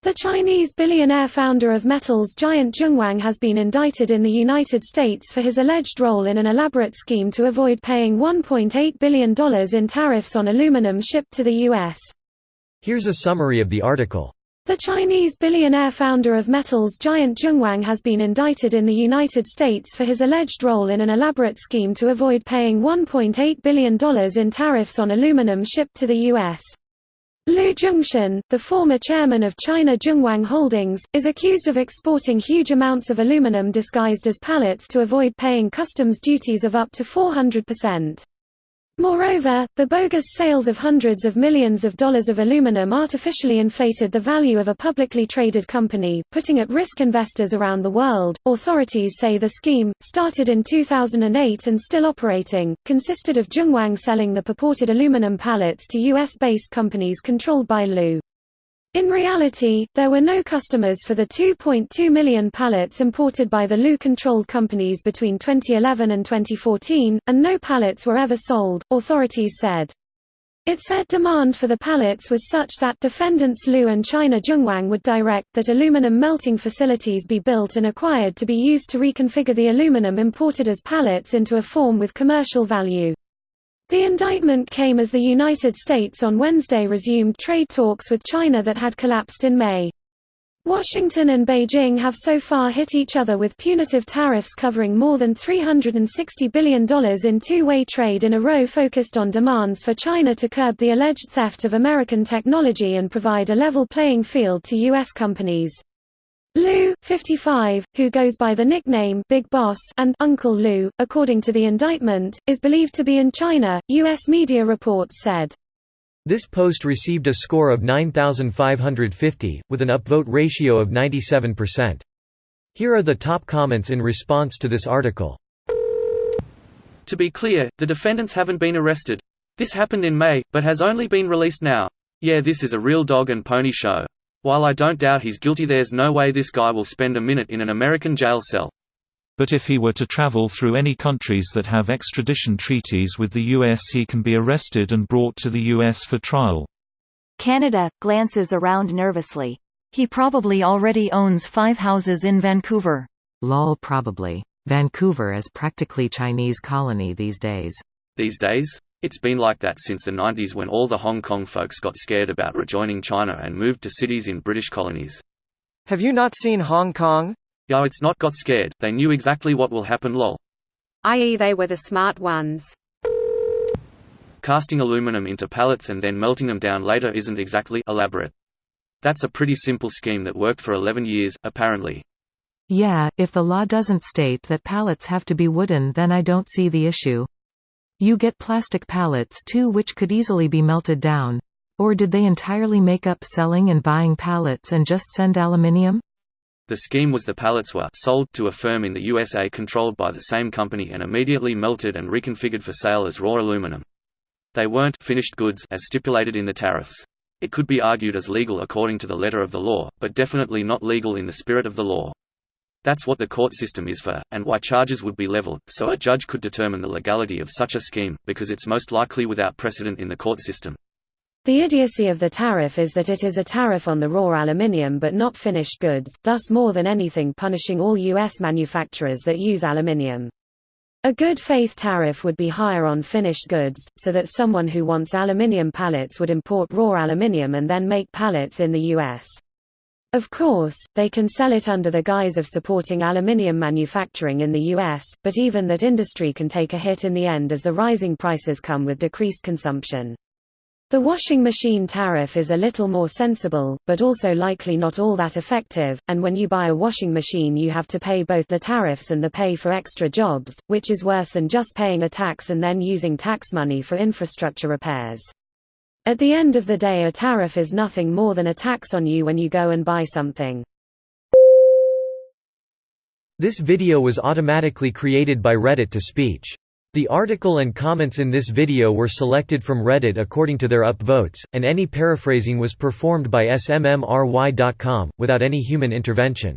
The Chinese billionaire founder of metals giant Zhongwang has been indicted in the United States for his alleged role in an elaborate scheme to avoid paying $1.8 billion in tariffs on aluminum shipped to the U.S. Here's a summary of the article. The Chinese billionaire founder of metals giant Zhongwang has been indicted in the United States for his alleged role in an elaborate scheme to avoid paying $1.8 billion in tariffs on aluminum shipped to the U.S. Lu Zhongshan, the former chairman of China Zhongwang Holdings, is accused of exporting huge amounts of aluminum disguised as pallets to avoid paying customs duties of up to 400%. Moreover, the bogus sales of hundreds of millions of dollars of aluminum artificially inflated the value of a publicly traded company, putting at risk investors around the world. Authorities say the scheme, started in 2008 and still operating, consisted of Zhongwang selling the purported aluminum pallets to US-based companies controlled by Lu. In reality, there were no customers for the 2.2 million pallets imported by the Lu-controlled companies between 2011 and 2014, and no pallets were ever sold, authorities said. It said demand for the pallets was such that defendants Lu and China Zhongwang would direct that aluminum melting facilities be built and acquired to be used to reconfigure the aluminum imported as pallets into a form with commercial value. The indictment came as the United States on Wednesday resumed trade talks with China that had collapsed in May. Washington and Beijing have so far hit each other with punitive tariffs covering more than $360 billion in two-way trade in a row focused on demands for China to curb the alleged theft of American technology and provide a level playing field to U.S. companies. Lu, 55, who goes by the nickname Big Boss and Uncle Lu, according to the indictment, is believed to be in China, U.S. media reports said. This post received a score of 9,550, with an upvote ratio of 97%. Here are the top comments in response to this article. To be clear, the defendants haven't been arrested. This happened in May, but has only been released now. Yeah, this is a real dog and pony show. While I don't doubt he's guilty, there's no way this guy will spend a minute in an American jail cell. But if he were to travel through any countries that have extradition treaties with the US, he can be arrested and brought to the US for trial. Canada glances around nervously. He probably already owns 5 houses in Vancouver. Lol, probably. Vancouver is practically Chinese colony these days. These days? It's been like that since the 90s when all the Hong Kong folks got scared about rejoining China and moved to cities in British colonies. Have you not seen Hong Kong? Yo, it's not got scared, they knew exactly what will happen lol. I.e. they were the smart ones. Casting aluminum into pallets and then melting them down later isn't exactly elaborate. That's a pretty simple scheme that worked for 11 years, apparently. Yeah, if the law doesn't state that pallets have to be wooden, then I don't see the issue. You get plastic pallets too, which could easily be melted down. Or did they entirely make up selling and buying pallets and just send aluminium? The scheme was the pallets were sold to a firm in the USA controlled by the same company and immediately melted and reconfigured for sale as raw aluminum. They weren't finished goods as stipulated in the tariffs. It could be argued as legal according to the letter of the law, but definitely not legal in the spirit of the law. That's what the court system is for, and why charges would be leveled, so a judge could determine the legality of such a scheme, because it's most likely without precedent in the court system. The idiocy of the tariff is that it is a tariff on the raw aluminium but not finished goods, thus more than anything punishing all U.S. manufacturers that use aluminium. A good faith tariff would be higher on finished goods, so that someone who wants aluminium pallets would import raw aluminium and then make pallets in the U.S. Of course, they can sell it under the guise of supporting aluminium manufacturing in the U.S., but even that industry can take a hit in the end as the rising prices come with decreased consumption. The washing machine tariff is a little more sensible, but also likely not all that effective, and when you buy a washing machine you have to pay both the tariffs and the pay for extra jobs, which is worse than just paying a tax and then using tax money for infrastructure repairs. At the end of the day, a tariff is nothing more than a tax on you when you go and buy something. This video was automatically created by Reddit to speech. The article and comments in this video were selected from Reddit according to their upvotes, and any paraphrasing was performed by smmry.com, without any human intervention.